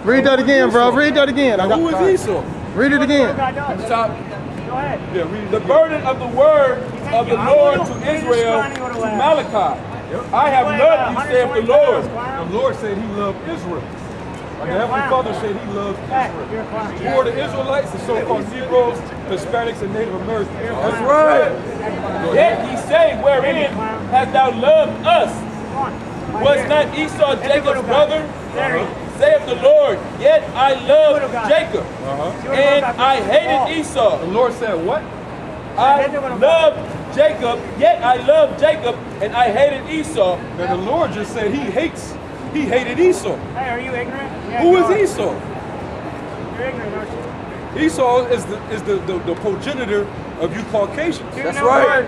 Read that again, bro. Read that again. Who is Esau? Read it again. Top. Yeah, the burden of the word of the Lord to Israel to Malachi. I have loved you, saith the Lord. The Lord said he loved Israel. The Heavenly Father said he loved Israel. Who are the Israelites? The so-called Negroes, Hispanics, and Native Americans. That's right. Yet he say, wherein hast thou loved us? Was not Esau Jacob's brother? Saith the Lord, yet I loved Jacob, and I hated Esau. The Lord said what? I loved Jacob, yet I loved Jacob, and I hated Esau. Now the Lord just said he hated Esau. Hey, are you ignorant? Who is Esau? You're ignorant, aren't you? Esau is the progenitor of you Caucasians. That's right.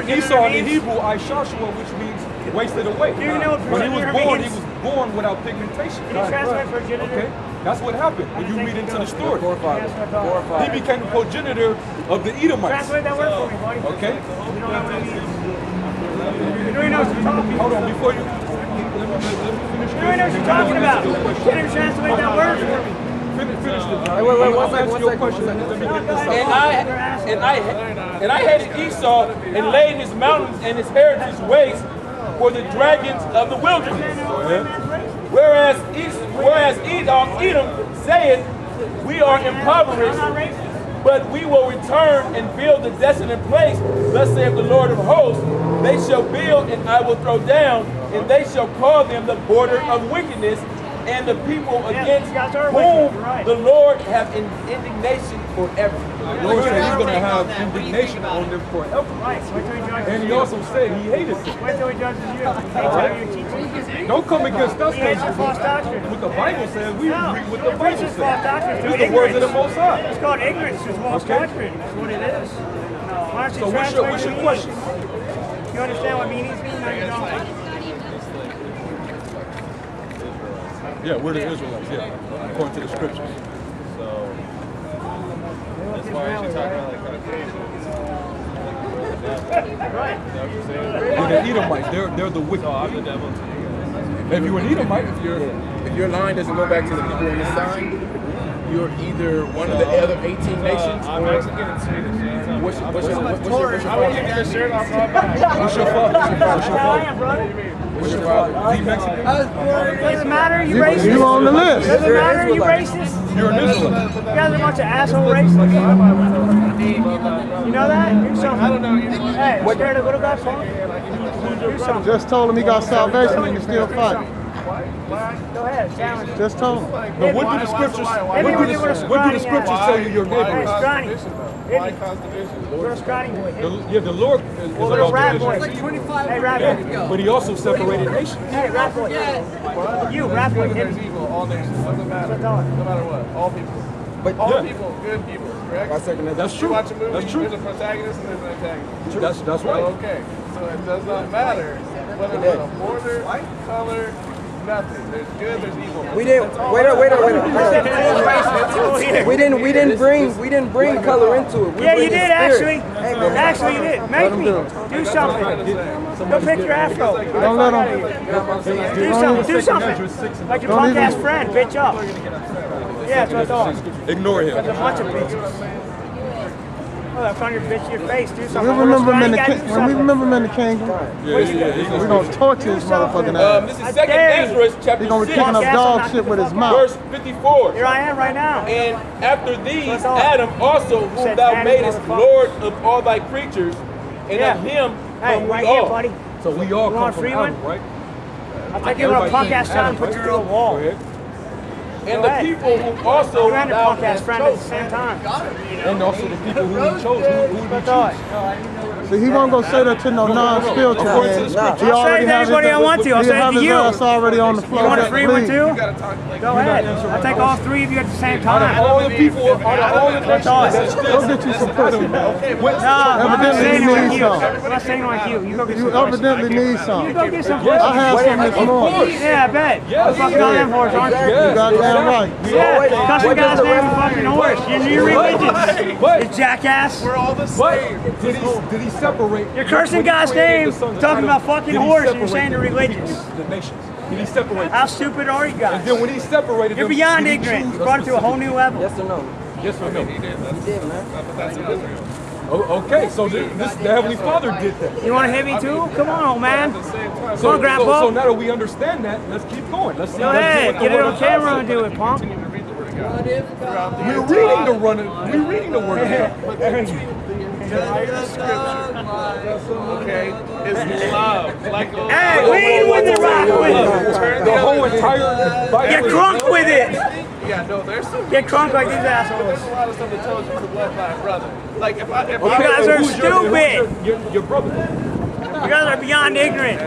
Esau in the Hebrew, Ishashua, which means wasted away. When he was born without pigmentation. Can you translate progenitor? Okay, that's what happened when you read into the story. He became the progenitor of the Edomites. Translate that word for me, buddy. Okay. You don't know what it means. You don't even know what you're talking about. Hold on, before you. Let me finish. You don't even know what you're talking about. Can you translate that word for me? Finish it. Wait, one second. And I hated Esau and laid his mountains and his heritage waste for the dragons of the wilderness. Whereas Edom saith, we are impoverished, but we will return and build the desolate place. Thus saith the Lord of hosts, they shall build and I will throw down, and they shall call them the border of wickedness, and the people against whom the Lord have indignation forever. The Lord said he's going to have indignation on them forever. And he also said he hated them. Wait till he judges you. Don't come against us. False doctrine. What the Bible says, we agree with the Bible False says. doctrine. It's the words of the Most High. It's called ignorance. It's false doctrine. That's what it is. So what's your question? You understand what meanings mean? No, you don't. Yeah, we're the Israelites, yeah, according to the scriptures. So, that's why I should talk about like Right. You're the Edomites, they're the wicked. So I'm the devil to you guys. If you're an Edomite, If your line doesn't go back to the people on this side, you're either one of the other 18 nations I'm or actually getting Swedish. what's your I will give you a shirt off my back. what's your father? What's your father? what's your father? Is he Mexican? Doesn't matter, you racist. You on the list. Doesn't matter, you racist. You're an Israelite. You guys are a bunch of asshole racists. You know that? Do something. I don't know. Hey, what scared of little guy phone? Do something. Just told him he got salvation and you still fighting. Go ahead, challenge. Just told him. But what do the scriptures tell you your neighbor Hey, is? Scrawny. Why cause division? You're a Scrawny boy. Yeah, the Lord is Well, little about rat boy. division. Hey, rat boy. But he also separated nations. Hey, rat boy. You, rat boy. There's evil, all nations. Doesn't matter. No matter what. All people. All people, good people, correct? That's You true. watch a movie, That's true. there's a protagonist and there's an antagonist. That's right. Okay, so it does not matter whether it's a border, color, nothing. There's good, there's evil. We didn't We didn't bring color into it. Yeah, you did actually. Actually, you did. Make me do something. Go pick your afro. Don't let him. Do something. Do something. Like your punk ass friend, bitch up. Yeah, that's what I thought. Ignore him. There's a bunch of bitches. Oh, that's on your bitch, your face. Do We something. remember him in the kingdom. Yeah. We're gonna torture his motherfucking ass. This is 2nd Ezra chapter He's gonna be 6, picking up dog shit with his mouth. verse 54. Here I am right now. And after these, Adam also, whom thou madest Lord of all thy creatures, and of him Hey, come right we here, all. buddy. So we all You come want from free Adam, one? right? I'll take you to a punk ass town and put you through a wall. And the people who also You and your thou punk ass hast friend at the chosen, same time. and also the people who he chose, who he chose. See, he won't go say that to no non-spiritual According to man. the scripture. He I'll say it to anybody I want to. I'll he say it have to his you. ass already on the floor. You want a free one Please. too? Go ahead. I'll take all three of you at the same time. All the people, all the nations that still Go get you some pussy, man. No, I'm not Evidently saying you like need you. some. I'm not saying like you. You go get You some pussy. evidently need You some. go get some I pussy. have some this morning. Yeah, I bet. Yes. Fucking goddamn horse, aren't you? You goddamn right. Yeah, cussing guy's name a fucking horse. You're religious. But You jackass. We're all the same. did he separate? You're cursing God's name, talking about fucking horse, and you're saying you're religious. The nations. Did he separate? How stupid are you guys? And then when he separated You're them, beyond did he ignorant. choose You brought it to a whole new level. Yes or no? Yes or no? He did, man. But that's in Israel. Oh, okay, so the Heavenly Father did that. You want to hit me too? Come on, old man. At the same time, Come on, Grandpa. So now that we understand that, let's keep going. Let's see. Go let's see ahead, what the get it Word on of God camera says. and do it, punk. continue to read the Word of God. Throughout the We're entire- reading the We're reading the Word of God. But the scripture, okay, is love. Like Hey, lead with it, rock with it. The whole entire Bible. Get is drunk love. with it. Yeah, no, there's some. Get drunk like these There's assholes. a lot of stuff that tells you to love thy brother. Like if I You guys are Who's stupid. your brother. You guys are beyond ignorant.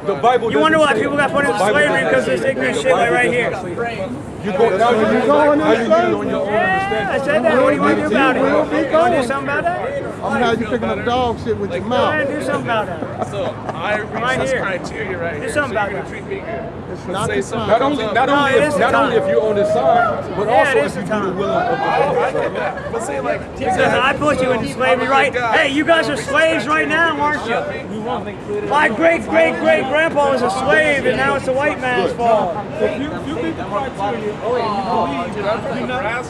The Bible. You wonder why doesn't say people that. got put into The Bible slavery doesn't because say of this that. ignorant The shit like Bible right does here. not say that. You go now. You going now in you slavery? on your own Yeah, I understanding. said that. What do you want to do about it? You will be You want to going. do something about that? I'm gonna have you picking up dog shit with your Go mouth. ahead and do something about that. So I reach Right this here. criteria right Do here. something so about you're that. gonna treat me good. It's Let's not say the something time. Not only No, it is the time. if you're on this side, but Yeah, also it is if the you do time. the will of the Father. I get that. But say like Because I put you into slavery, right? Hey, you guys are slaves right now, aren't you? My great-great-great-grandpa was a slave, and now it's the white man's fault. If you meet the criteria,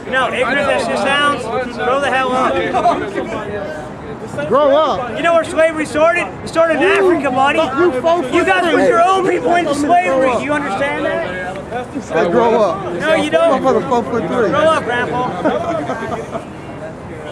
No, ignorant as this sounds, grow the hell up. Grow up. You know where slavery started? It started in Africa, buddy. You guys put your own people into slavery. Do you understand that? Hey, grow up. No, you don't. Motherfucker 4'3". Grow up, Grandpa.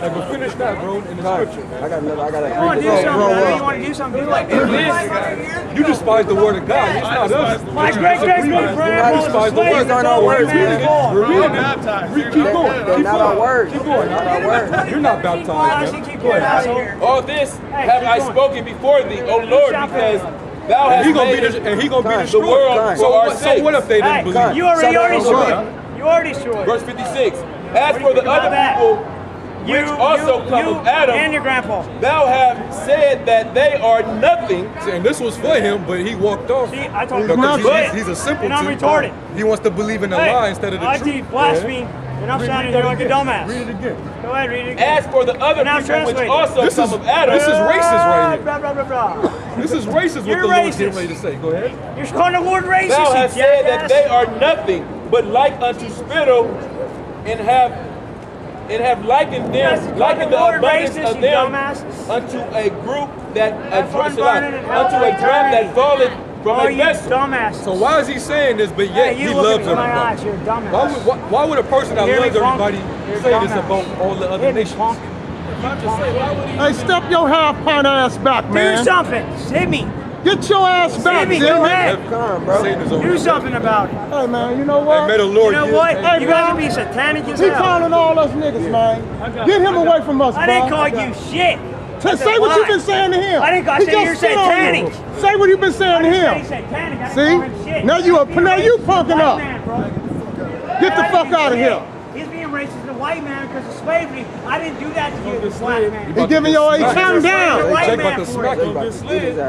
like, but finish that, bro, in the scripture. I got another. I got You want to do a something, brother. You want to do something. Do like this. You despise the word of God. It's not us. My great-great-great-grandpa was a despise the slave. words. It's all white man's fault. We're reading it. Keep going. They're Keep not our going. words. Keep going. Not our words. You're not baptized, Honestly, man. keep going, asshole. All this Hey, have keep I going. spoken before thee, O Lord, because thou hast He gonna made be the the world Kind. for our So sake. what if they didn't Hey, believe? you already Shut destroyed. up. You already destroyed. Verse 56. As for the About other that. people, which also come of Adam, and your grandpa. thou have said that they are nothing. And this was for him, but he walked off. See, I told you Because to quit, he's a simpleton. and I'm retarded. He wants to believe in the Hey, lie instead of the I truth. teach blasphemy, and I'm sounding here like a dumbass. Read it again. Go ahead, read it again. As for the other Now people which translate. also This come is- of Adam, this is racist right here. Blah, blah, blah, blah. This is racist what You're the Lord's racist. getting ready to say. Go ahead. You're calling the Lord racist, thou you hast said that jackass. they are nothing, but like unto spittle, and have likened Yes, them, likened the Lord abundance racist, of you them dumbasses. unto a group that Have fun burning in hell unto for a drum that eternity. falleth from Oh, a you vessel. dumbasses. So why is he saying this, but yet Hey, you he look loves into my everybody? eyes, you're a dumbass. Why would a person that Hear me, loves punk? everybody You're a say this dumbass. about all the other Hit me, nations? punk. Hey, step your half-pint ass back, Do man. something. Hit me. Get your ass back, Jimmy, Jimmy. go ahead. Come, bro. Satan is over Do here. something about it. Hey, man, you know Hey, what? may the You Lord know give- what? Hey, You guys are being satanic as He hell. calling all us niggas, man. Get him away from us, I didn't bro. call you shit. Say what you've been saying to him. I didn't- I He said just you're spit on you. satanic. Say what you've been saying to I didn't him. say satanic. I didn't See? call him shit. Now you punking up. Get the I fuck didn't out of shit. here. He's being racist to the white man because of slavery. I didn't do that to you, this black man. He giving your age calm down. White Jake man about to for smack it. him.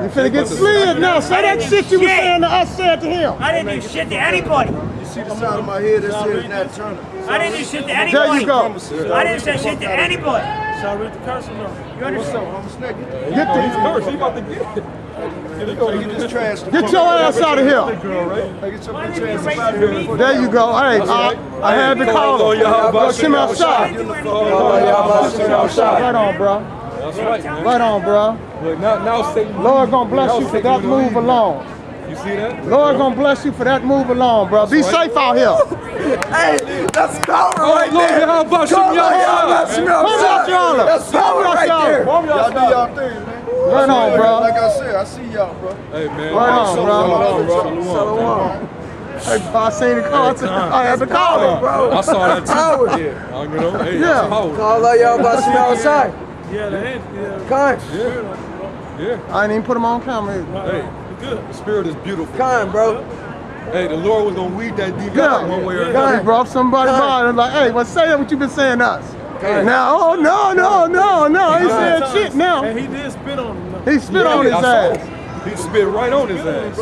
You finna get slid now. Say that shit you was saying to us, said to him. I didn't do shit to anybody. You see the side of my head that says Nat Turner. I didn't do shit to anybody. There you go. I didn't say shit to anybody. You understand? Get the, Curse, he about to get it. You just trashed the get your ass out of here. Hey, get your bitch ass out of here. There you go. Hey, I had to call him. Go him outside. Right on, bro. That's right, man. Right on, bro. But now Satan. Lord gonna bless now you for Satan that gonna move leave you. alone. You see that? Lord gonna bless you for that move alone, bro. Be safe out here. Hey, that's power right Lord, there. how about you Come on, y'all. That's Come out, y'all. That's power right there. Y'all do y'all thing, man. Right on, bro. Like I said, I see y'all, bro. Hey, man. Right on, bro. Shalom. Hey, I seen the call. I had to call him, bro. I saw that too. Power. Yeah. You know, hey, Yeah. that's power. Call all y'all about some outside. Kind. Yeah. I didn't even put him on camera. Hey, the spirit is beautiful. Kind, bro. Hey, the Lord was gonna weed that demon Yeah. out one way or He another. brought somebody by and like, hey, well, say that what you been saying to us. Now, oh, no. He said shit now. And he did spit on him. He spit on his I saw ass. him. He spit right on his ass.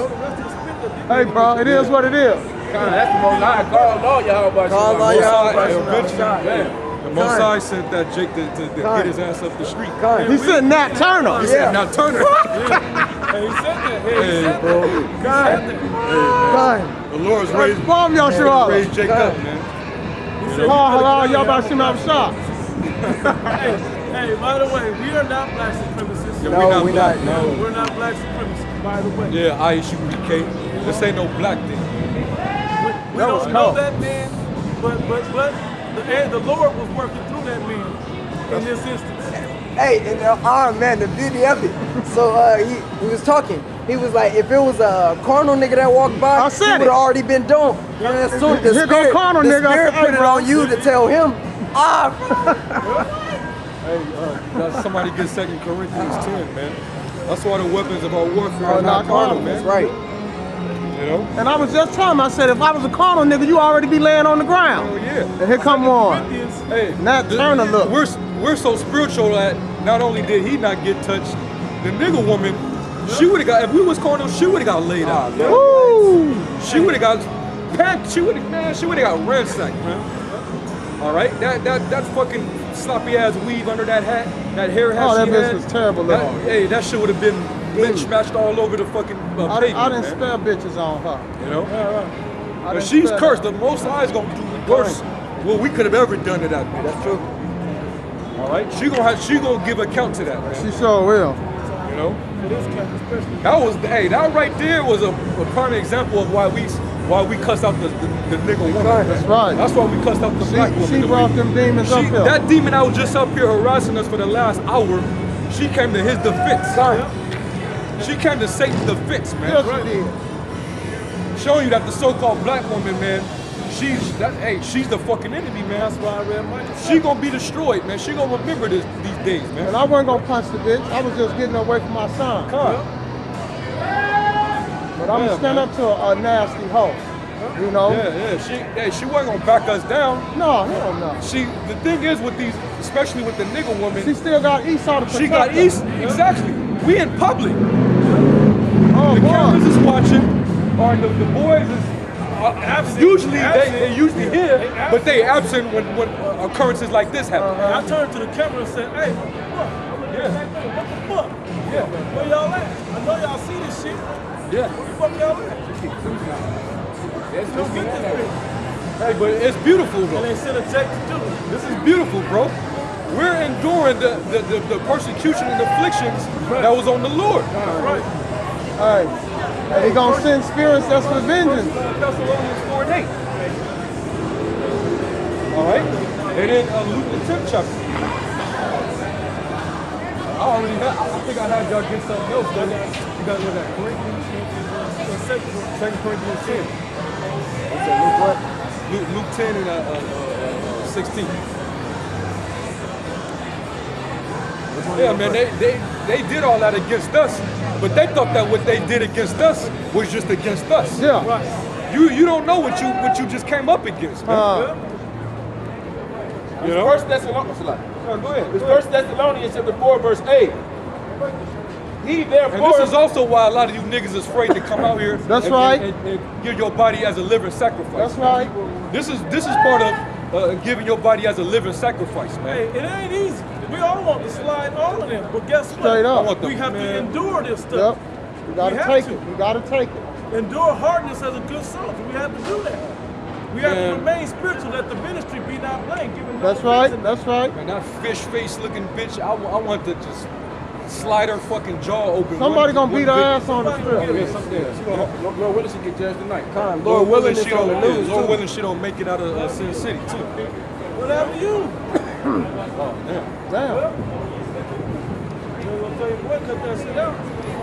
Hey, bro, it is what it is. That's the most I called all y'all about Call all Most y'all High, about hey, some eventually, outside. man, the Most High sent that Jake to get his ass up the street. Kind. He said Nat Turner. He said, now Turner. Hey, he said that. Hey, he Hey, said bro. that. God. The Lord's raised, Bomb your shit up. raised Jacob, man. Halal, y'all about to see my shot. Hey, by the way, we are not black supremacists. Yeah, No, we not black. No, we're not black supremacists, by the way. Yeah, I issue BK. This ain't no black thing. We don't know that man, but the Lord was working through that man in this instance. Hey, and man, the beauty of it. So he was talking. He was like, if it was a carnal nigga that walked by, I he said would have already been done. And as soon as the Here go spirit, carnal the nigga. I spirit said, put hey, it bro. on you to tell him, Hey, somebody get 2 Corinthians 10, man. That's why the weapons of our warfare Oh, are not carnal, man. that's right. You know? And I was just telling him, I said, if I was a carnal nigga, you already be laying on the ground. Oh, yeah. And here come one. Hey, Nat Turner look. We're so spiritual that not only did he not get touched, the nigga woman, she would have got, if we was carnal, she would have got laid out. Woo! She would have got packed, she would have got ransacked, man. All right? That fucking sloppy ass weave under that hat, that hair hat Oh, that she bitch had, was terrible looking. hey, that shit would have been lynch matched all over the fucking pavement, I didn't man. spare bitches on her. You know? I But didn't she's spare cursed. that. The Most High is gonna do worse. What we could have ever done to that bitch. That's true. All right, she gonna give account to that, man. She sure will. You know, that right there was a prime example of why we cussed out the nigga woman. That's right. That's why we cussed out the black woman. She brought them demons up here. That demon that was just up here harassing us for the last hour, she came to his defense. She came to Satan's defense, man. Yes, she did. Showing you that the so-called black woman, man, she's the fucking enemy, man. That's why I read mine. She gonna be destroyed, man. She gonna remember these days, man. And I wasn't gonna punch the bitch. I was just getting away from my son. Come. But I'm gonna stand up to a nasty hoe. You know? Yeah. She wasn't gonna back us down. No, hell no. The thing is with these, especially with the nigga woman, She still got Esau to protect she got her. East. Exactly. We in public. Oh, The cameras boy. is watching, or the boys is absent. Usually they usually here, but they absent when occurrences like this happen. I turned to the camera and said, hey, what the fuck? Yeah. Where y'all at? I know y'all see this shit. Yeah. Where the fuck y'all at? Don't get this bitch. Hey, but it's beautiful though. And they sent a check to do it. This is beautiful, bro. We're enduring the persecution and afflictions that was on the Lord. Right. Hey, and he gonna send spirits that's for vengeance. Thessalonians 4:8. All right, and then Luke the 10th chapter. I think I had y'all get something else. You got to look at Corinthians. 2 Corinthians 10. Luke 10 and 16. Yeah, man, they did all that against us, but they thought that what they did against us was just against us. Yeah. You don't know what you just came up against, man. You know? First Thessalonians. Go ahead. It's 1 Thessalonians chapter 4, verse 8. He And therefore. this is also why a lot of you niggas is afraid to come out here. That's and, right. And give your body as a living sacrifice. That's right. This is part of giving your body as a living sacrifice, man. Hey, it ain't easy. We all want to slide all of them, but guess what? Straight up. I want the- We have to man. endure this stuff. Yep. You gotta We have take to. it. You gotta take it. Endure hardness as a good soldier. We have to do that. We have Man. to remain spiritual, that the ministry be not blamed. Giving no That's offense right. and- That's right. And that fish face looking bitch, I want to just slide her fucking jaw open. Somebody gonna beat her ass on the Somebody strip. gonna Yeah, get it. something else. Lord willing, she get judged tonight. Lord willing, it's she on don't the news, Lord too. willing, she don't make it out of Sin City too. What happened to you? Oh damn. Damn. Well, they're gonna tell you, boy, cut that shit out.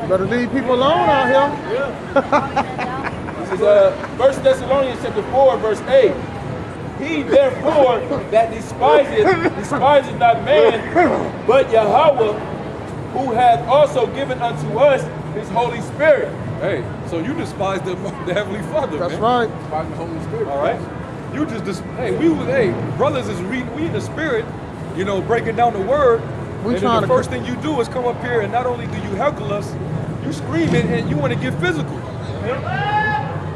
Better leave people alone out here. Yeah. This is 1 Thessalonians chapter 4, verse 8. He therefore that despiseth not man, but Yahweh, who hath also given unto us his Holy Spirit. Hey, so you despise the Heavenly Father, That's man. right. By the Holy Spirit. All right. You just brothers is reading. We in the spirit, you know, breaking down the word. We and trying then the to- first thing you do is come up here, and not only do you heckle us, you screaming and you want to get physical.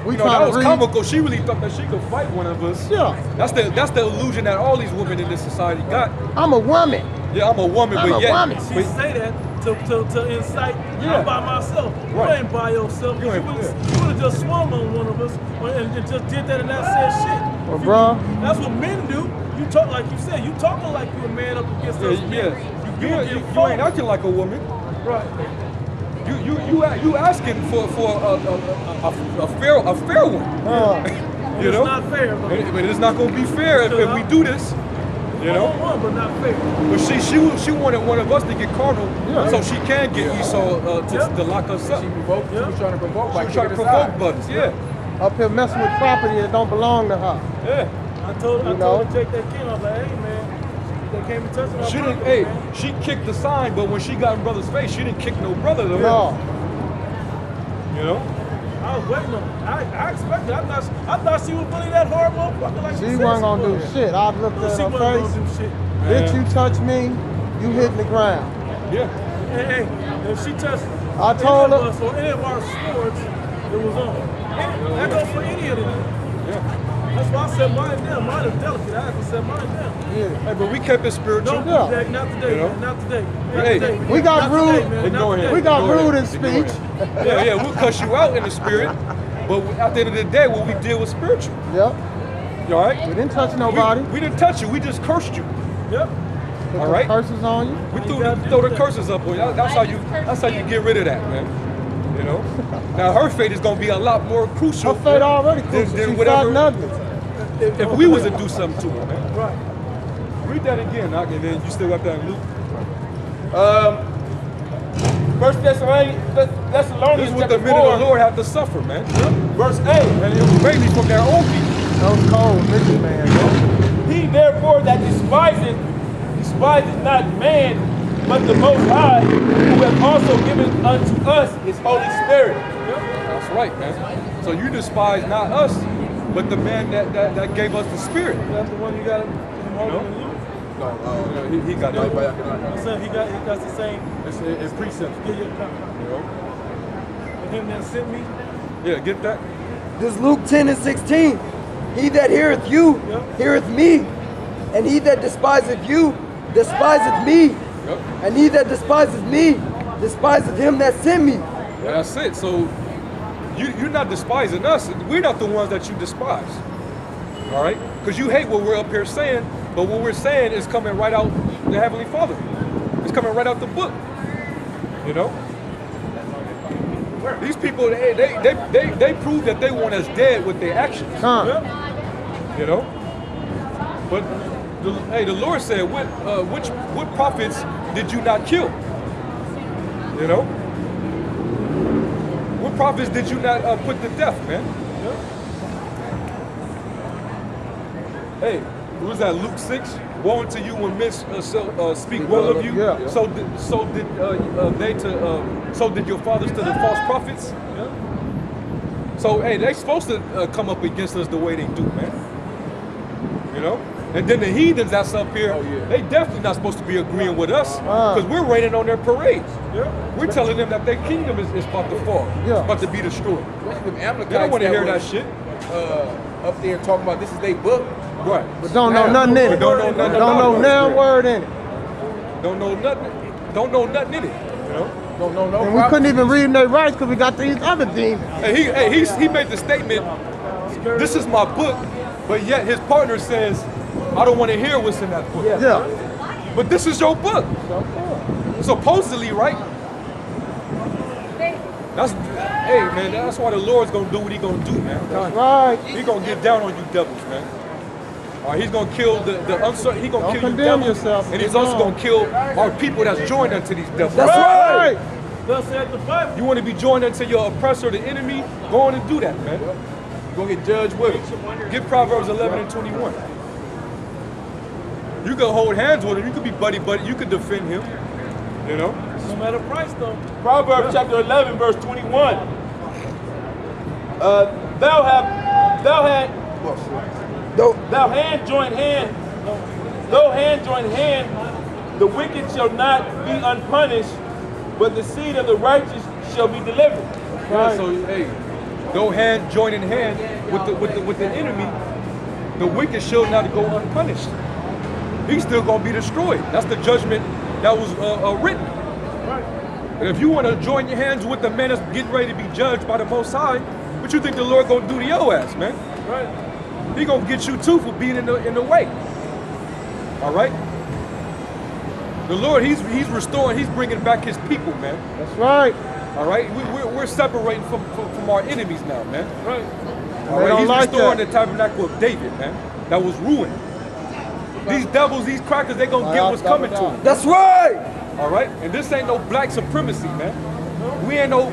We You know, that trying was to read. comical. She really thought that she could fight one of us. Yeah. That's the illusion that all these women in this society got. I'm a woman. Yeah, I'm a woman, I'm but a yet, woman. She but say that to incite. Yeah. I'm by myself. Right. You ain't by yourself. You You ain't- would have just swung on one of us and just did that and that said shit. Well, bro. That's what men do. You talk like you said. You talking like you a man up against us men. You ain't acting like a woman. Right. You asking for a fair one. You It's know? not fair, though. But it's not gonna be fair if we do this. You know? But not fair. But she wanted one of us to get carnal, so she can get Esau to lock us up. She was trying to provoke. She trying to provoke brothers. Yeah. Up here messing with property that don't belong to her. Yeah. I told You know? her Jake that came. I was like, hey man, they came and touched my She didn't. property, Hey, man. she kicked the sign, but when she got in brother's face, she didn't kick no brother though. No. You know? I was waiting on it. I expected. I thought she was really that hard motherfucker. Like She said wasn't gonna was. do shit. I looked No, at she her wasn't face. gonna do shit. Bitch, you touch me, you hitting the ground. Yeah. Hey, if she touched I any told of her- us or any of our swords, it was on. That goes for any of them. Yeah. That's why I said mine down. Mine is delicate. I have to set mine down. Yeah. Hey, but we kept it spiritual. No, Yeah. today, not today, You know? man. Not today. Not Hey, today. we got Not rude. Today, man. Ignore Not him. today. We got Ignore rude him. in Ignore speech. him. Yeah, we'll cuss you out in the spirit, but at the end of the day, what we did was spiritual. Yep. You all right? We didn't touch nobody. We didn't touch you. We just cursed you. Yep. Put All the right. curses on you. We You gotta throw do the that. curses up on you. That's how you get rid of that, man. You know. Now her fate is gonna be a lot more crucial. Her fate already than- crucial. than She's whatever- fat and ugly. If we was to do something to her, man. Right. Read that again, Knock, and then you still got that in Luke. First Thessalonians This is what the chapter men of 4, the Lord have to suffer, man. verse 8. And it was mainly from their own people. Those cold, niggas, man. He therefore that despises not man, but the Most High, who has also given unto us his Holy Spirit. That's right, man. So you despise not us, but the man that gave us the Spirit. That's the one you got him holding in Luke. He got that. I said he got the same. It's precepts. Get your copy. You know? Him that sent me. Yeah, get that. This Luke 10 and 16. He that heareth you, heareth me. And he that despiseth you, despiseth me. Yep. And he that despiseth me, despiseth him that sent me. Yeah, that's it. So you're not despising us. We're not the ones that you despise. All right? Because you hate what we're up here saying, but what we're saying is coming right out the Heavenly Father. It's coming right out the book. You know? These people, they prove that they want us dead with their actions. You know? But the Lord said, what prophets did you not kill? You know? What prophets did you not put to death, man? Hey, what was that, Luke 6? Woe unto you when men speak well of you. Yeah. So did your fathers to the false prophets. So hey, they supposed to come up against us the way they do, man. You know. And then the heathens that's up here, they definitely not supposed to be agreeing with us because we're raining on their parades. We're telling them that their kingdom is about to fall. It's about to be destroyed. They don't want to hear that shit. Up there talking about this is their book. Right. But don't know nothing in it. Don't know nothing Don't know about now word in it. Don't know nothing. Don't know nothing in it. You know. Don't know no. And we couldn't even read their rights because we got these other demons. Hey, he made the statement, this is my book, but yet his partner says, I don't want to hear what's in that book. Yeah. But this is your book. Supposedly, right? Hey man, that's why the Lord's gonna do what he gonna do, man. That's right. He gonna get down on you devils, man. All right, he's gonna kill the uncertain. He gonna Don't kill you condemn devils, yourself. and he's also gonna kill our people that's joined unto these devils. That's right. Thus said the Bible. You want to be joined unto your oppressor, the enemy? Go on and do that, man. You're gonna get judged with it. Get Proverbs 11 and 21. You can hold hands with him. You could be buddy. You could defend him. You know. No matter price though. Proverbs chapter 11, verse 21. Thou hand join hand, though hand join hand, the wicked shall not be unpunished, but the seed of the righteous shall be delivered. Yeah, so hey, go hand join in hand with the enemy. The wicked shall not go unpunished. He's still gonna be destroyed. That's the judgment that was written. Right. And if you want to join your hands with the man that's getting ready to be judged by the Most High, what you think the Lord gonna do to your ass, man? Right. He gonna get you too for being in the way. All right. The Lord, he's restoring, he's bringing back his people, man. That's right. All right. We're separating from our enemies now, man. Right. All right. don't He's like restoring that. the tabernacle of David, man. That was ruined. These devils, these crackers, they gonna get what's coming to them. That's right. All right. And this ain't no black supremacy, man. We ain't no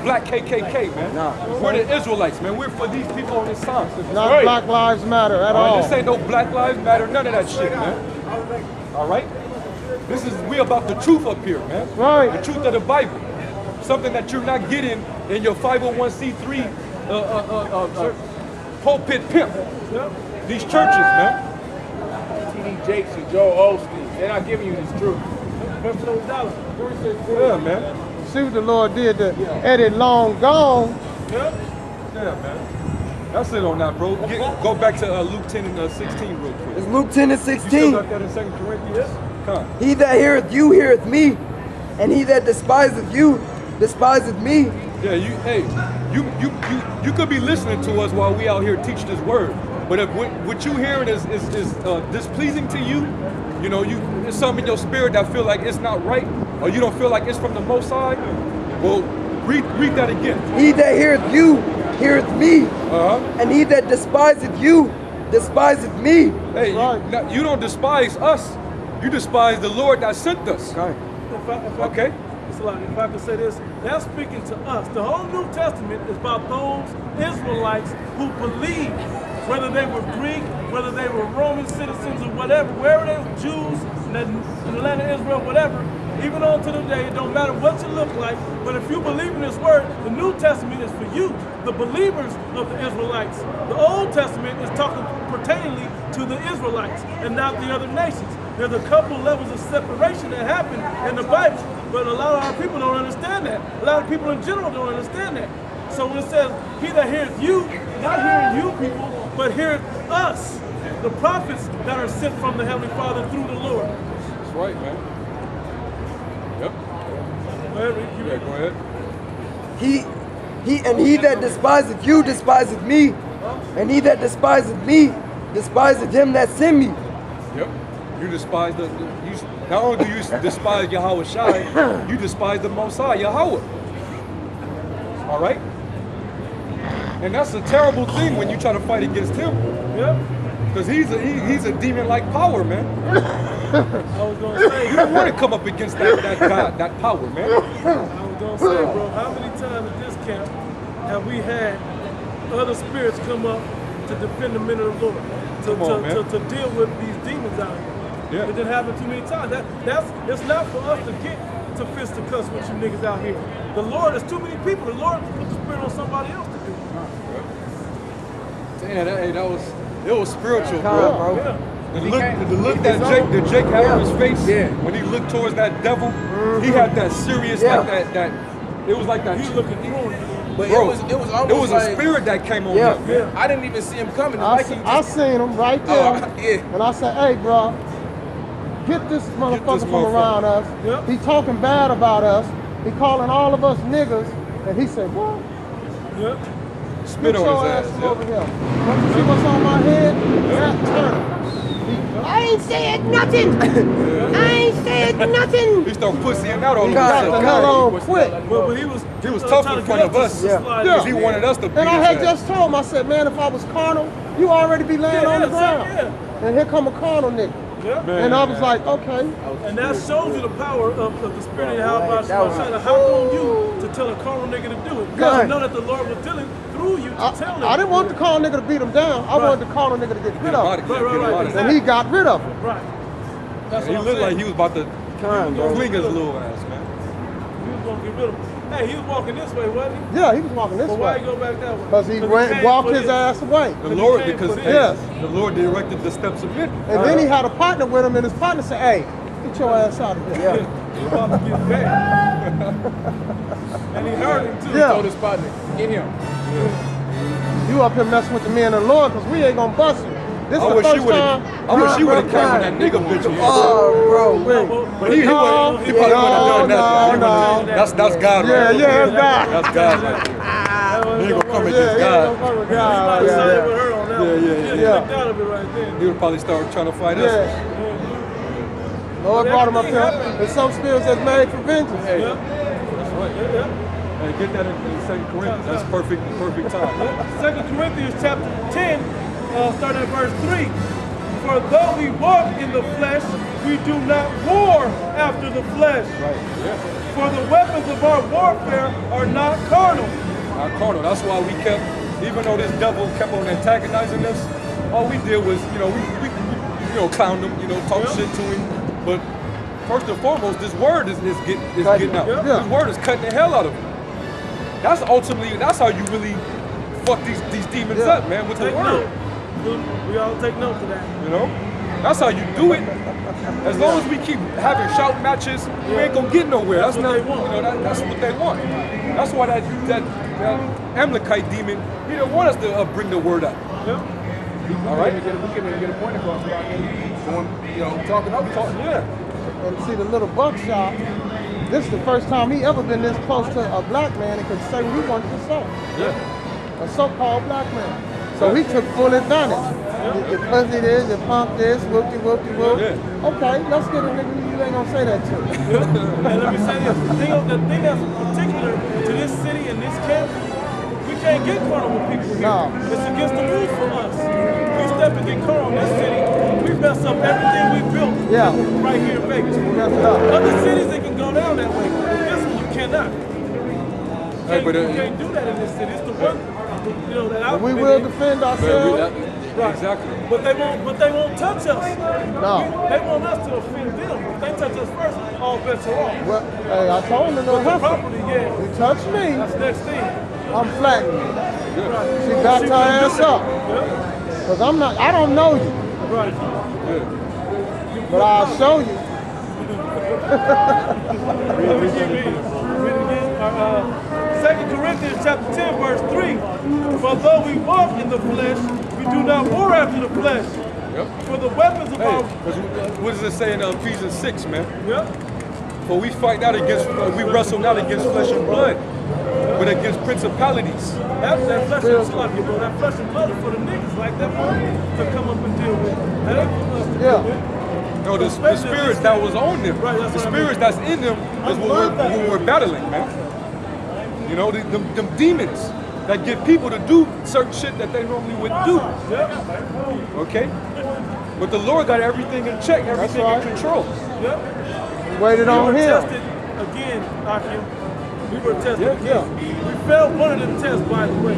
black KKK, man. Nah. We're the Israelites, man. We're for these people on this side. Not Right. Black Lives Matter at All all. right, this ain't no Black Lives Matter, none of that shit, man. All right? We about the truth up here, man. Right. The truth of the Bible. Something that you're not getting in your 501c3 pulpit pimp. These churches, man. T.D. Jakes and Joel Osteen, they're not giving you this truth. Yeah, man. See what the Lord did to Eddie Long Gone. Yeah, man. That's it on that, bro. Go back to Luke 10 and 16 real quick. It's Luke 10 and You still 16. got that in 2 Corinthians? Come on. He that heareth you heareth me, and he that despiseth you despiseth me. Yeah, you could be listening to us while we out here teach this word, but if what you hearing is displeasing to you, you know, there's something in your spirit that feel like it's not right, or you don't feel like it's from the Most High, well, read that again. He that heareth you heareth me, and he that despiseth you despiseth me. Hey, you don't despise us, you despise the Lord that sent us. Okay? If I could say this, that's speaking to us. The whole New Testament is about those Israelites who believe, whether they were Greek, whether they were Roman citizens or whatever, wherever they were Jews, in the land of Israel, whatever, even on to today, it don't matter what you look like, but if you believe in this word, the New Testament is for you, the believers of the Israelites. The Old Testament is talking pertainingly to the Israelites and not the other nations. There's a couple levels of separation that happen in the Bible, but a lot of our people don't understand that. A lot of people in general don't understand that. So when it says, he that heareth you, not hearing you people, but heareth us, the prophets that are sent from the Heavenly Father through the Lord. That's right, man. Yep. Go ahead, Rick. Yeah, go ahead. He that despiseth you despiseth me, and he that despiseth me despiseth him that sent me. Yep. You despise not only do you despise Yahweh Shai, you despise the Most High, Yahweh. All right? And that's a terrible thing when you try to fight against him. Yep. Because he's a demon-like power, man. I was going to say, You don't want to come up against that God, that power, man. I was going to say, bro, how many times at this camp have we had other spirits come up to defend the men of the Lord, to deal with these demons out here? Yeah. It didn't happen too many times. It's not for us to get to fist to cuss with you niggas out here. The Lord, there's too many people. The Lord put the spirit on somebody else to do it. Damn, it was spiritual, bro. Yeah. The look that Jake had on his face when he looked towards that devil, he had that serious, like that. It was like that. He looking through it. But Bro, it was almost it was like, a spirit that came on Yeah. him, man. I didn't even see him coming. I Like he I just, seen him right there. yeah. And I said, hey, bro, get this motherfucker from motherfucker. around us. Yep. He talking bad about us. He calling all of us niggas. And he said, what? Yep. Spit Get your on his ass ass. from over Yep. here. Don't you see what's on my head? That turn. I ain't said nothing. I ain't said nothing. He started pussying out on Got the himself. hell on quick. But he was tough trying in to front get of up us. to Yeah. slide Because in. he wanted us to beat And I his had ass. just told him, I said, man, if I was carnal, you already be laying on the ground. And here come a carnal nigga. Yeah. And I was like, okay. And that shows you the power of the spirit of how about That was- how on you to tell a carnal nigga to do it. Because Good. you know that the Lord was dealing through you to tell him. I didn't want the carnal nigga to beat him down. I Right. wanted the carnal nigga to get rid of him. Right. And he got rid of him. Right. That's He what I'm looked saying. like he was about to fling his little ass, man. He was going to get rid of him. Hey, he was walking this way, wasn't he? Yeah, he was walking this But why way. he go back that way? Because he came walked for his this. ass away. The Lord, came because for hey, this. the Lord directed the steps of men. And then he had a partner with him, and his partner said, hey, get your ass out of here. He about to get back. And he heard him too. Yeah. told his partner, get him. You up here messing with the men of the Lord, because we ain't going to bust you. This I the wish first she would have. time. I wish she would have came when that nigga bitch was. Oh, bro. But he probably wouldn't have done that. No. That's God. Yeah, right? yeah, it's God. That's God. Right there. He gonna come against Yeah, God. fuck with He God. might have Yeah, sided yeah. with her on that one. Yeah. He clicked out of it right then. He would probably start trying to fight us. Yeah. Lord brought him up here. And some spirits that's made for vengeance. Hey, that's right. Hey, get that in 2 Corinthians. That's perfect time. 2 Corinthians chapter 10, starting at verse 3. For though we walk in the flesh, we do not war after the flesh. Right. Yeah. For the weapons of our warfare are not carnal. Not carnal. That's why we kept, even though this devil kept on antagonizing us, all we did was, we clowned him, talk shit to him. But first and foremost, this word is getting out. Yeah. This word is cutting the hell out of him. That's ultimately, that's how you really fuck these demons up, man, with the Take word. note. We all take note of that. That's how you do it. As long as we keep having shout matches, we ain't gonna get nowhere. That's what not, they want. that's what they want. That's why that Amalekite demon, he didn't want us to bring the word out. All right, we can get a point across about going, talking up, talking. Yeah. And see the little buckshot. This is the first time he ever been this close to a black man and could say what he wanted to say. Yeah. A so-called black man. So he took full advantage. You pussy this, you punk this, whoop-de-whoop. Yeah. Okay, let's get a nigga you ain't gonna say that to. And let me say this, the thing that's particular to this city and this camp, we can't get carnal with people here. No. It's against the rules for us. We step and get carnal in this city, we mess up everything we built right here in Vegas. Mess it up. Other cities, they can go down that way, but this one you cannot. You can't do that in this city. It's the one, that I've We been will in. defend ourselves. Right. Exactly. But they won't touch us. No. They want us to offend them. If they touch us first, all bets are off. Well, hey, I told him to But the no property, You touch me, that's the next thing. I'm flattening you. Right. She backed her ass up. Yeah. Because I don't know you, Right. but I'll show you. Let me keep reading. Read it again. 2 Corinthians chapter 10, verse 3. For though we walk in the flesh, we do not war after the flesh. For the weapons of our... What does it say in Ephesians 6, man? Yeah. For we fight not against, we wrestle not against flesh and blood, but against principalities. That flesh and blood, bro. That flesh and blood is for the niggas like that to come up and deal with. That ain't for us to deal with. No, the spirits that was on them, Right, that's the what I spirits that's in them is what we're battling, man. Them demons that get people to do certain shit that they normally wouldn't do. Okay? But the Lord got everything in check, everything in control. Waited on We were him. tested again, Akim. We were tested again. We failed one of them tests, by the way.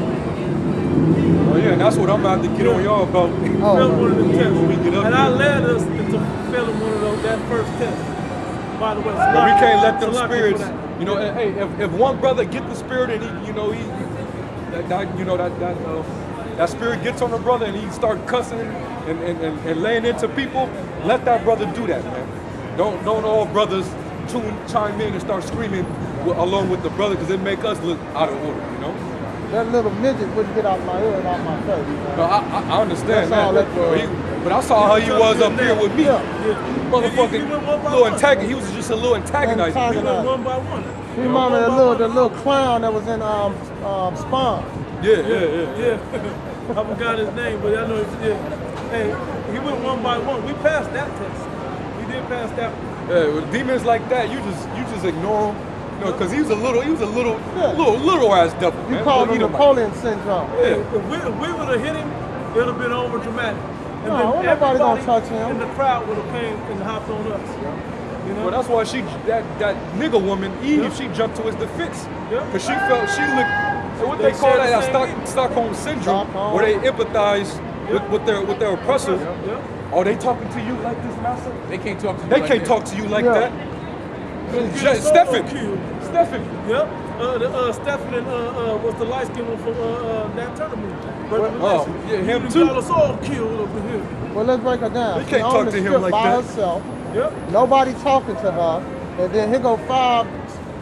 Oh yeah, and that's what I'm about to get on y'all about. We failed one of them tests. When we get up and here. I led us into failing one of that first test. By the way, But we can't let them Salaki spirits. for that. Hey, if one brother get the spirit and that spirit gets on the brother and he start cussing and laying into people, let that brother do that, man. Don't all brothers chime in and start screaming along with the brother because it make us look out of order, That little midget wouldn't get out my ear and out my face. No, I understand That's all that. that was. But I saw how he was up here with me. Motherfucking He went one by little one. antagonist. He was just a little antagonizer. We went one by one. He remember the little clown that was in Spawn. Yeah. I forgot his name, but I know Hey, he went one by one. We passed that test. We did pass that one. Yeah, with demons like that, you just ignore him. Because he was a little ass devil. You man. called Little him Edomite. Napoleon syndrome. If we would have hit him, it would have been over dramatic. And No, then nobody gonna everybody touch him. in the crowd would have came and hopped on us. Well, that's why that nigga woman, Eve, she jumped to his defense. Because she felt, she looked, what they call share that, the same Stockholm syndrome, where they empathize with their oppressor. Are they talking to you like this, master? They can't talk to you. They like can't that. talk to you like that. Stephen. Stephen. Yep. Stephen and was the light skin one from that tournament. Him You too. got us all killed over here. Well, let's break her down. You can't She on talk the to him strip like by that. herself. Yep. Nobody talking to her. And then here go 5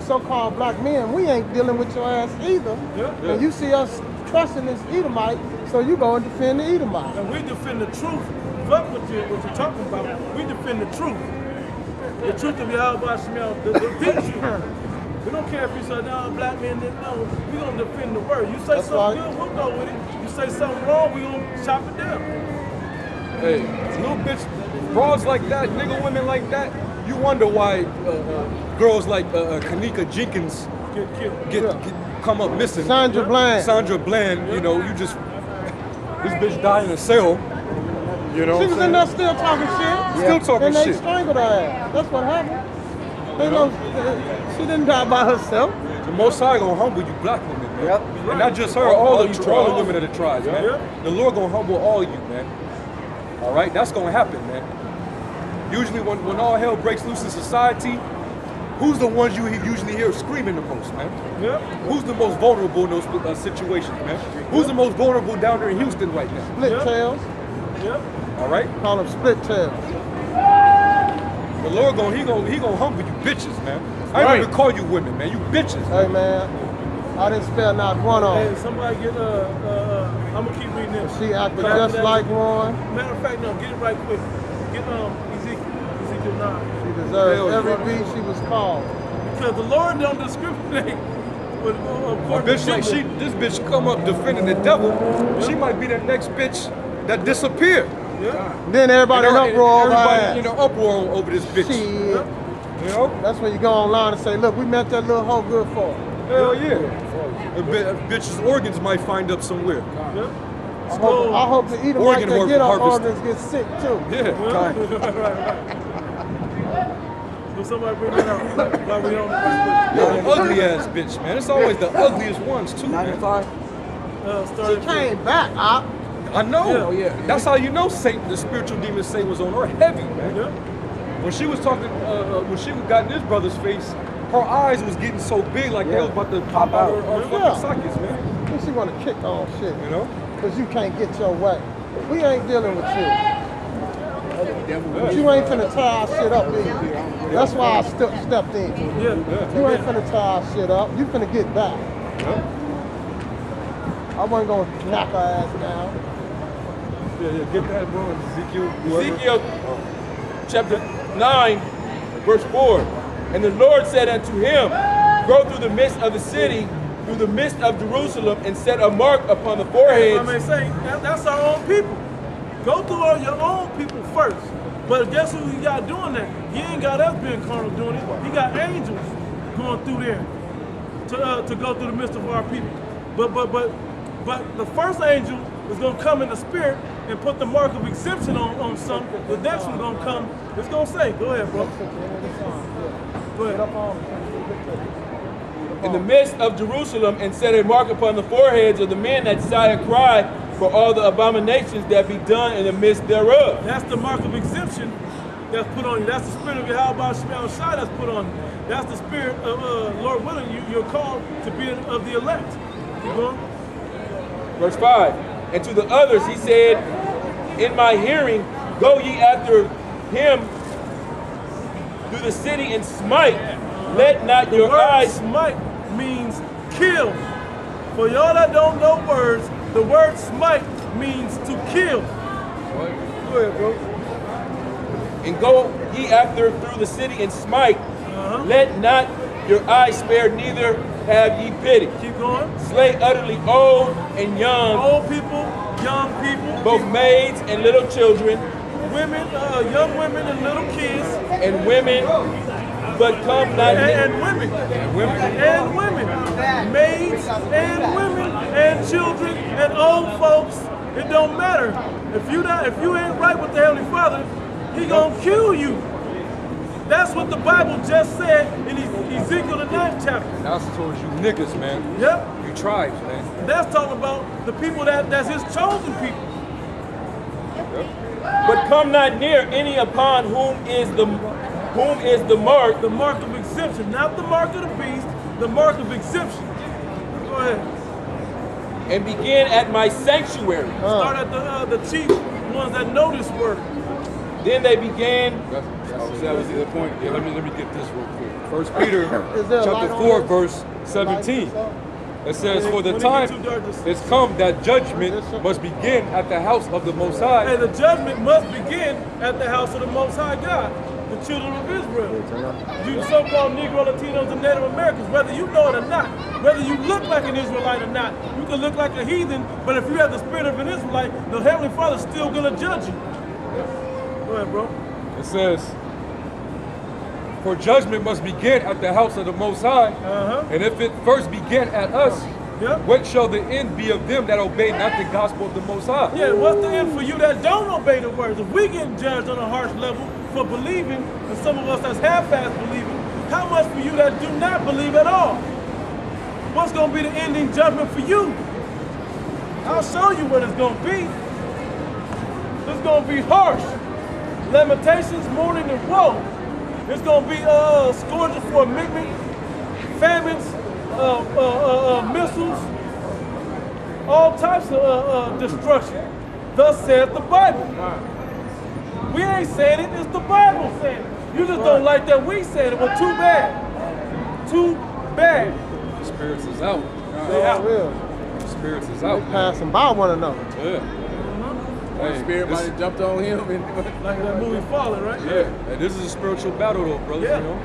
so-called black men. We ain't dealing with your ass either. Yeah. And you see us trusting this Edomite So you go and defend the Edomite. And we defend the truth. Fuck what you're talking about. We defend the truth. The truth of Yahweh Shemel, the truth. We don't care if you say, no, black men didn't know. We're going to defend the word. You say something good, we'll go with it. You say something wrong, we're going to chop it down. Hey, little bitch, broads like that, nigga women like that, you wonder why girls like Kanika Jenkins get come up missing. Sandra Bland. Sandra Bland, you know, you just, this bitch died in a cell. You know she was in there still talking shit. Still talking and they shit. strangled her ass. That's what happened. They know she didn't die by herself. The Most High gonna humble you black women, man. Yep. And not just her, all the women of the tribes, man. The Lord gonna humble all you, man. All right, that's gonna happen, man. Usually when all hell breaks loose in society, who's the ones you usually hear screaming the most, man? Who's the most vulnerable in those situations, man? Who's the most vulnerable down there in Houston right now? Split tails. All right. Call them split tails. The Lord he gonna humble you bitches, man. I ain't even call you women, man. You bitches. Hey, man. I didn't spell not one on. Hey, somebody get I'm gonna keep reading this. She acted just like one. Matter of fact, no, get it right quick. Get Ezekiel 9. She deserves every beat she was called. Because the Lord don't discriminate. With, a bitch like this bitch come up defending the devil. She might be the next bitch that disappeared. Then everybody in uproar over her ass. You know, uproar over this bitch. Shit. You know? That's when you go online and say, look, we met that little hoe good for her. Hell yeah. A bitch's organs might find up somewhere. I hope the Edomite that get our organs get sick too. Yeah. Will somebody bring that out while we on the Ugly ass bitch, man. It's always the ugliest ones too, man. 95. She came back, I know. Yeah. That's how you know Satan, the spiritual demon Satan was on her heavy, man. When she was talking, when she got in his brother's face, her eyes was getting so big like they was about to pop out her fucking sockets, man. And she want to kick on shit, you know? Because you can't get your way. We ain't dealing with you. But you ain't finna tie our shit up either. That's why I stepped in. You ain't finna tie our shit up. You finna get back. I wasn't gonna knock her ass down. Yeah, get that, bro. Ezekiel chapter 9, verse 4. And the Lord said unto him, go through the midst of the city, through the midst of Jerusalem, and set a mark upon the foreheads. I mean, say, that's our own people. Go through all your own people first. But guess who he got doing that? He ain't got us being carnal doing it. He got angels going through there to go through the midst of our people. But the first angel is going to come in the spirit and put the mark of exemption on something. The next one's going to come. It's going to say, go ahead, bro. Go ahead. In the midst of Jerusalem, and set a mark upon the foreheads of the men that sigh and cry for all the abominations that be done in the midst thereof. That's the mark of exemption that's put on you. That's the spirit of Yahweh Shemel Shai that's put on you. That's the spirit of, Lord willing, you're called to be of the elect. Keep going. Verse 5. And to the others he said, in my hearing, go ye after him through the city and smite. Let not your eyes... Smite means kill. For y'all that don't know words, the word smite means to kill. Go ahead, bro. And go ye after through the city and smite. Let not your eyes spare, neither have ye pity. Keep going. Slay utterly old and young. Old people, young people. Both maids and little children. Women, young women and little kids. And women, but come not and women. And women. Maids and women and children and old folks. It don't matter. If you ain't right with the Heavenly Father, He gonna kill you. That's what the Bible just said in Ezekiel the 9th chapter. That's towards you niggas, man. Yep. You tribes, man. That's talking about the people that's His chosen people. But come not near any upon whom is the mark. The mark of exemption, not the mark of the beast, the mark of exemption. Go ahead. And begin at my sanctuary. Start at the chief ones that know this word. Then they began. That was the point. Yeah, let me get this real quick. 1 Peter Is there a chapter light on 4, this? verse 17. It says, for the time is come that judgment must begin at the house of the Most High. And the judgment must begin at the house of the Most High God, the children of Israel. You so-called Negro, Latinos, and Native Americans, whether you know it or not, whether you look like an Israelite or not, you can look like a heathen, but if you have the spirit of an Israelite, the Heavenly Father's still going to judge you. Go ahead, bro. It says, for judgment must begin at the house of the Most High, and if it first begin at us, what shall the end be of them that obey not the gospel of the Most High? Yeah, what's the end for you that don't obey the words? If we get judged on a harsh level for believing, and some of us that's half-ass believing, how much for you that do not believe at all? What's going to be the ending judgment for you? I'll show you what it's going to be. It's going to be harsh. Lamentations, mourning, and woe. It's going to be scourges for mimic, famines, missiles, all types of destruction. Thus saith the Bible. We ain't saying it, it's the Bible saying it. You just don't like that we said it. Well, too bad. Too bad. The spirits is out. They out. The spirits is out. They passing by one another. Yeah. Hey, spirit might have jumped on him. Like that movie Fallen, right? Yeah. And this is a spiritual battle though, brothers, Yeah. you know?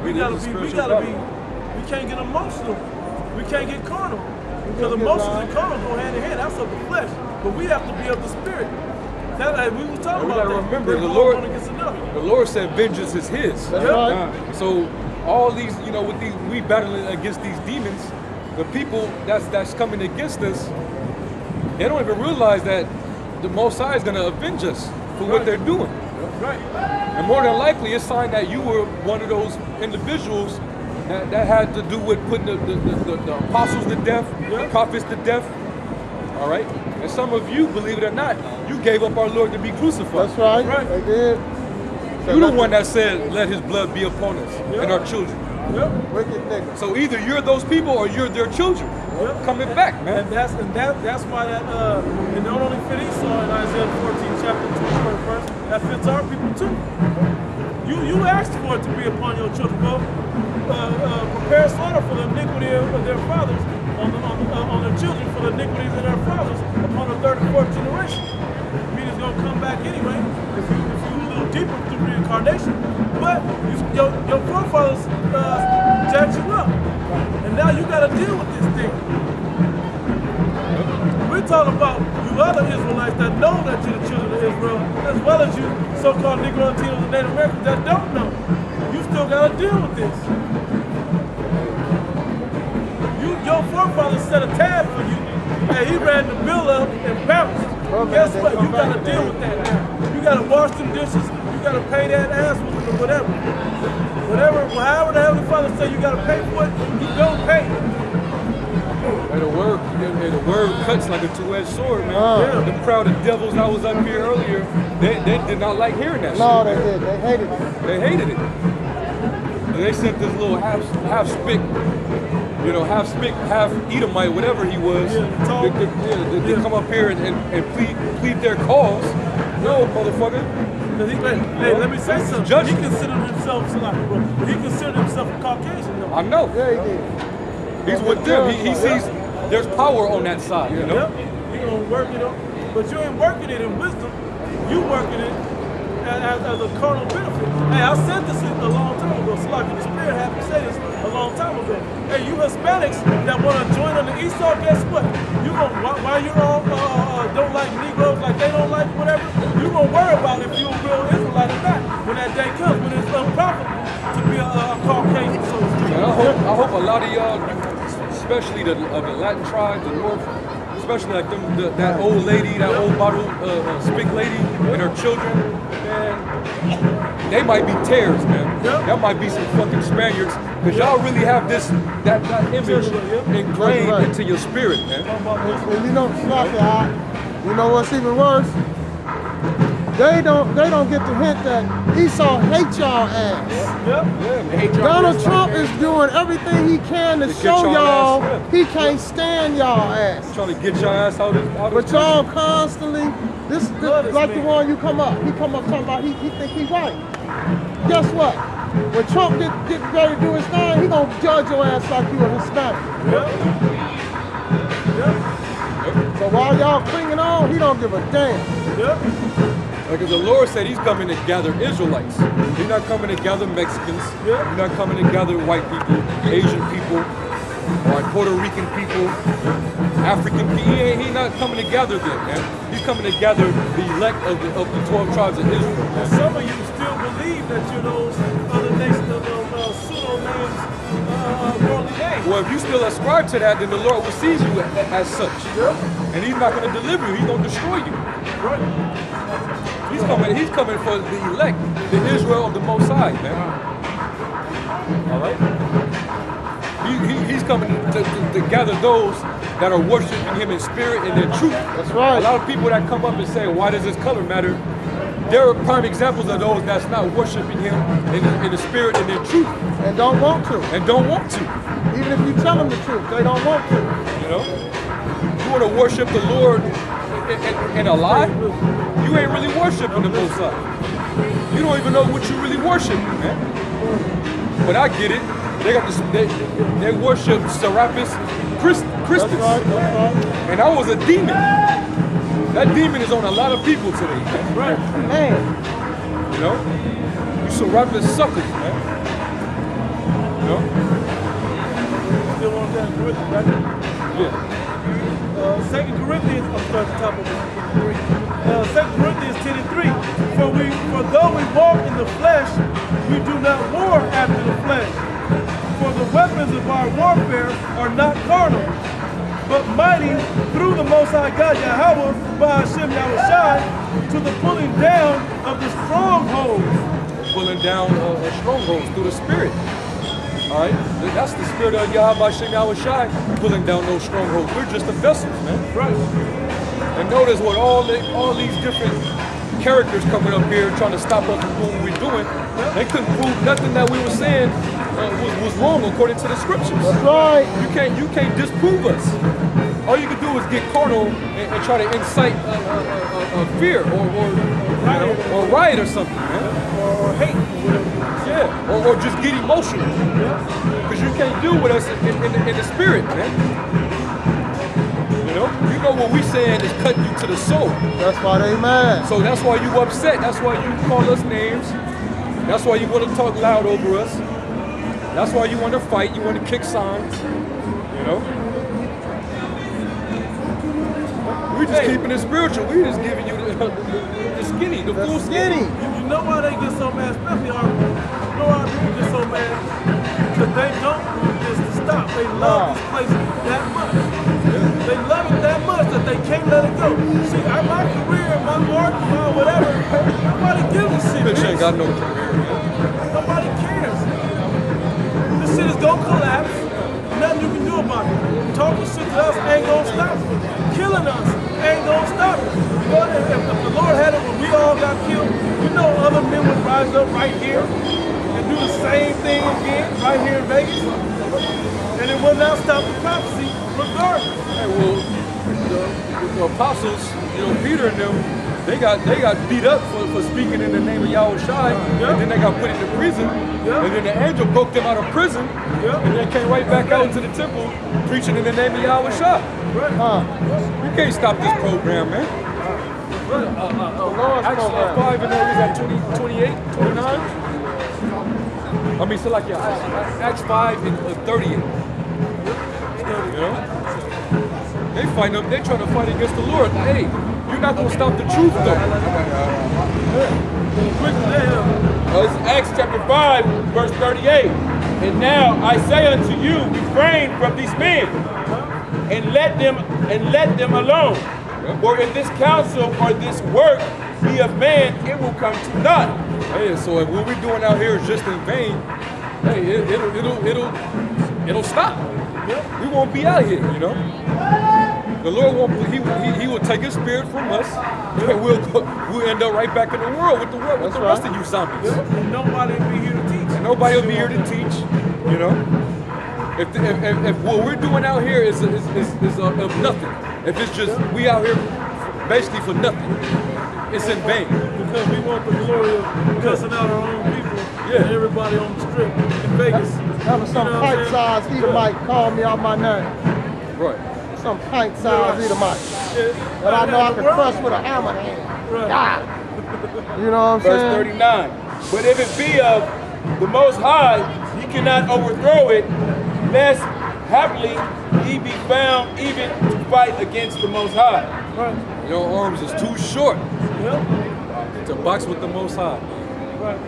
We gotta be, we can't get emotional. We can't get carnal. Because emotions and carnal go hand in hand. That's of the flesh. But we have to be of the spirit. That, like, we were talking about that. Remember, the Lord said vengeance is his. That's right. So all these, you know, with these, we battling against these demons, the people that's coming against us, they don't even realize that the Most High is going to avenge us for what they're doing. Right. And more than likely, it's a sign that you were one of those individuals that had to do with putting the apostles to death, the prophets to death. All right? And some of you, believe it or not, you gave up our Lord to be crucified. That's right. They did. You're the one that said, let his blood be upon us and our children. Wicked nigga. So either you're those people or you're their children. Coming back, man. And that's why that it don't only fit Esau in Isaiah 14 chapter 2 verse, that fits our people too. You asked for it to be upon your children. Well, prepare slaughter for the iniquity of their fathers on their children, for the iniquities of their fathers upon the third and fourth generation. I mean, it's gonna come back anyway if you a little deeper through reincarnation. But your forefathers jacked you up, and now you got to deal with this thing. We're talking about you other Israelites that know that you're the children of Israel, as well as you so-called Negro, Latinos, and Native Americans that don't know. You still got to deal with this. Your forefathers set a tab for you, and he ran the bill up and bounced. Guess what? You got to deal with that now. You got to wash them dishes. You got to pay that ass with or whatever. However the Heavenly Father say you got to pay for it, you don't pay. And the word cuts like a two-edged sword, man. The crowd of devils that was up here earlier, they did not like hearing that shit. No, they did. They hated it. They hated it. And they sent this little half-spick, you know, half Edomite, whatever he was, to come up here and plead their cause. No, motherfucker. Hey, let me say something. He considered himself he considered himself a Caucasian, though. I know. Yeah, he did. He's with them. He sees there's power on that side, you know? You're going to work it on, but you ain't working it in wisdom. You working it as a carnal benefit. Hey, I said this a long time ago. Slocky, the Spirit had me say this a long time ago. Hey, you Hispanics that want to join on the Esau, guess what? While you all don't like Negroes like they don't like whatever, you're going to worry about if you're a real Israelite or not when that day comes, when it's unprofitable to be a Caucasian, so to speak. And I hope a lot of y'all, especially the Latin tribes, the North, especially like that old lady, that old bottle spick lady and her children, man, they might be tares, man. That might be some fucking Spaniards, because y'all really have that image ingrained into your spirit, man. And you know, Slocky, you know what's even worse? They don't get the hint that Esau hates y'all ass. Donald Trump is doing everything he can to show y'all he can't stand y'all ass. Trying to get your ass out of But y'all constantly, this like the one you come up. He come up talking about he think he right. guess what? When Trump get ready to do his thing, he gonna judge your ass like you a Hispanic. So while y'all clinging on, he don't give a damn. Because the Lord said he's coming to gather Israelites. He's not coming to gather Mexicans. He's not coming to gather white people, Asian people, or Puerto Rican people, African people. He's not coming to gather them, man. He's coming to gather the elect of the 12 tribes of Israel. And some of you still believe that you're those other nations of those pseudo names, worldly names. Well, if you still ascribe to that, then the Lord will seize you as such. And he's not going to deliver you. He's going to destroy you. He's coming for the elect, the Israel of the Most High, man. All right? He's coming to gather those that are worshiping him in spirit and in truth. That's right. A lot of people that come up and say, why does this color matter? There are prime examples of those that's not worshiping him in the spirit and in truth. And don't want to. And don't want to. Even if you tell them the truth, they don't want to. You know? You want to worship the Lord in a lie? You ain't really worshiping the Most High. You don't even know what you really worshiping, man. But I get it. They got this. They worship Serapis Christus. That's right. And I was a demon. That demon is on a lot of people today, man. Right. Man. You know? You Serapis suckers, man. You know? Still on that Corinthians, right? Yeah. 2 Corinthians, I'm starting at the top of 2 Corinthians 10:3. For though we walk in the flesh, we do not war after the flesh. For the weapons of our warfare are not carnal, but mighty through the Most High God Yahweh by Hashem Yahushai to the pulling down of the strongholds. Pulling down strongholds through the Spirit. All right, that's the spirit of Yahweh Shem Yahushai pulling down those strongholds. We're just the vessels, man. Right. And notice what all these different characters coming up here trying to stop us from doing what we're doing. They couldn't prove nothing that we were saying was wrong according to the scriptures. That's right. You can't disprove us. All you can do is get carnal and try to incite fear or riot or something, man. Or hate. Yeah, or just get emotional. Because you can't deal with us in the spirit, man. You know what we saying is cutting you to the soul. That's why they mad. So that's why you upset. That's why you call us names. That's why you want to talk loud over us. That's why you want to fight. You want to kick signs. You know? We're just keeping it spiritual. We're just giving you the skinny, the full skinny. You know why they get so mad, especially our, you know why people get so mad? Because they don't want this to stop. They love this place that much. They love it that much that they can't let it go. See, my career, my art, my whatever, nobody gives a shit. Bitch ain't got no career, man. Nobody cares. This shit is gonna collapse. Nothing you can do about it. Talking shit to us ain't gonna stop it. Killing us ain't gonna stop it. But if the Lord had it when we all got killed, you know other men would rise up right here and do the same thing again, right here in Vegas. And it will not stop the prophecy regardless. Hey, well, the apostles, Peter and them, they got beat up for speaking in the name of Yahushai, and then they got put into prison, and then the angel broke them out of prison, and they came right back out into the temple preaching in the name of Yahushai. You can't stop this program, man. Acts 5 and there is at 28, 29. I mean, so like Acts 5 and 38. You know? They trying to fight against the Lord. Hey, you're not gonna stop the truth though. It's Acts chapter 5, verse 38. And now I say unto you, refrain from these men, and let them alone. For if this counsel or this work be of man, it will come to naught. Hey, so if what we're doing out here is just in vain, hey, it'll stop. We won't be out here, you know. The Lord won't. He will take His spirit from us, and we'll end up right back in the world with the rest of you zombies. And nobody will be here to teach. And nobody will be here to teach, you know. If what we're doing out here is of nothing, if it's just we out here basically for nothing, it's in vain. Because we want the glory of cussing out our own people and everybody on the strip in Vegas. Having some pint-sized Edomite call me out my name. Right. Some pint-sized Edomite. That I know I can crush with a hammer hand. God. You know what I'm saying? Verse 39. But if it be of the Most High, ye cannot overthrow it, lest haply ye be found even to fight against the Most High. Right. Your arms is too short Yep. to box with the Most High. Right.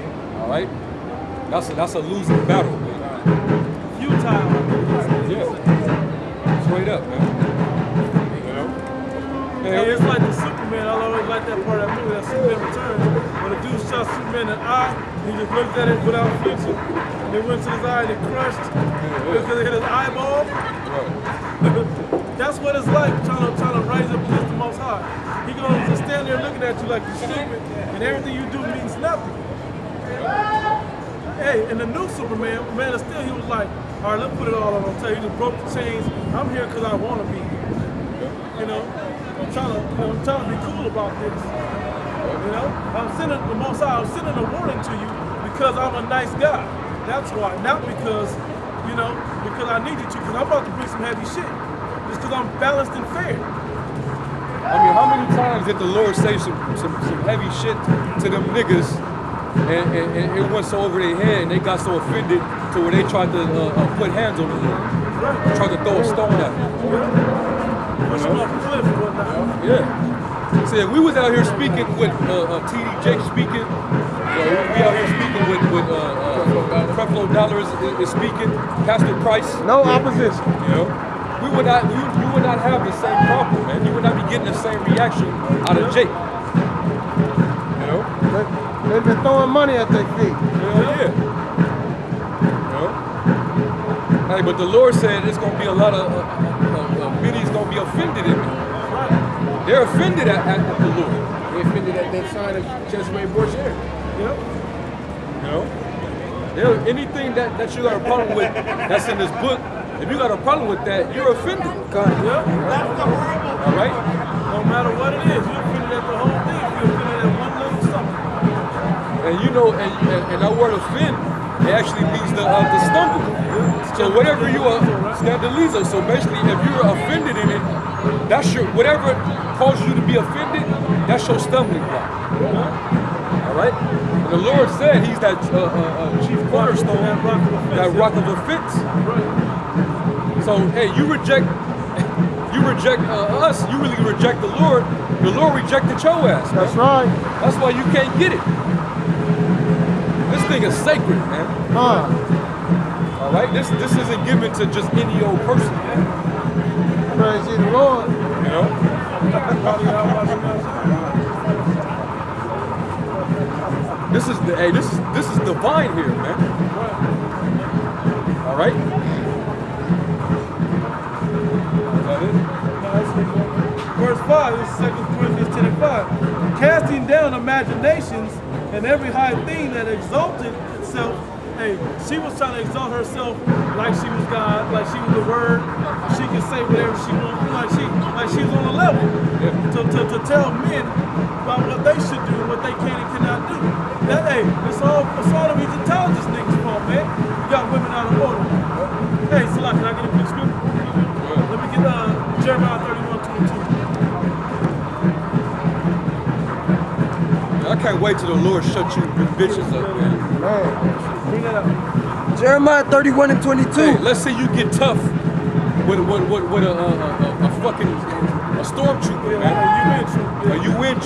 All right? That's a losing battle, man. Futile. Yeah. Straight up, man. You know? Hey, it's like the Superman. I always like that part of that movie, that Superman Returns. When the dude shot Superman in the eye, he just looked at it without flinching. It went to his eye and it crushed because it hit his eyeball. Right. That's what it's like trying to rise up against the Most High. He gonna just stand there looking at you like you're stupid, and everything you do means nothing. Hey, in the new Superman, Man of Steel, he was like, all right, let's put it all on. I'll tell you, he just broke the chains. I'm here because I want to be here. You know, I'm trying to be cool about this. You know, I'm sending the Most High. I'm sending a warning to you because I'm a nice guy. That's why, not because, you know, because I need you to. Because I'm about to bring some heavy shit. Just because I'm balanced and fair. I mean, how many times did the Lord say some heavy shit to them niggas, and it went so over their head, and they got so offended to where they tried to put hands on them, tried to throw a stone at them. Push them off the cliff and whatnot. Yeah. See, if we was out here speaking with TD Jake speaking, we out here speaking with Creflo Dollar is speaking, Pastor Price. No opposition. You know, we would not have the same problem, man. You would not be getting the same reaction out of Jake. You know? They've been throwing money at their feet. Hell yeah. You know? Hey, but the Lord said there's gonna be a lot of many's gonna be offended in me. They're offended at the Lord. They offended at that sign of Jezreel Borgia. Yep. You know? Anything that you got a problem with that's in this book, if you got a problem with that, you're offended. Yep. That's the horrible. All right? No matter what it is, you're offended at the whole thing. You're offended at one little something. And you know, and that word offend, it actually means to stumble. So whatever you are, scandalizo. So basically, if you're offended in it, that's your, whatever causes you to be offended, that's your stumbling block. All right? And the Lord said He's that chief cornerstone, that rock of offense. So hey, you reject us, you really reject the Lord. The Lord rejected your ass. That's right. That's why you can't get it. This thing is sacred, man. All right, this isn't given to just any old person, man. Praise ye the Lord. You know. This is divine here, man. All right. Verse 5, this is 2 Corinthians 10 and 5. Casting down imaginations and every high thing that exalted itself. Hey, she was trying to exalt herself like she was God, like she was the Word. She can say whatever she wants, like she was on a level to tell men about what they should do and what they can and cannot do. That, hey, it's all them Egyptologist niggas' fault, man. You got women out of order. Hey, Salah, can I get a quick script? Let me get Jeremiah 31:22. I can't wait till the Lord shut you bitches up, man. Bring that up. Jeremiah 31 and 22. Hey, let's say you get tough with a fucking stormtrooper, man. You win, You win,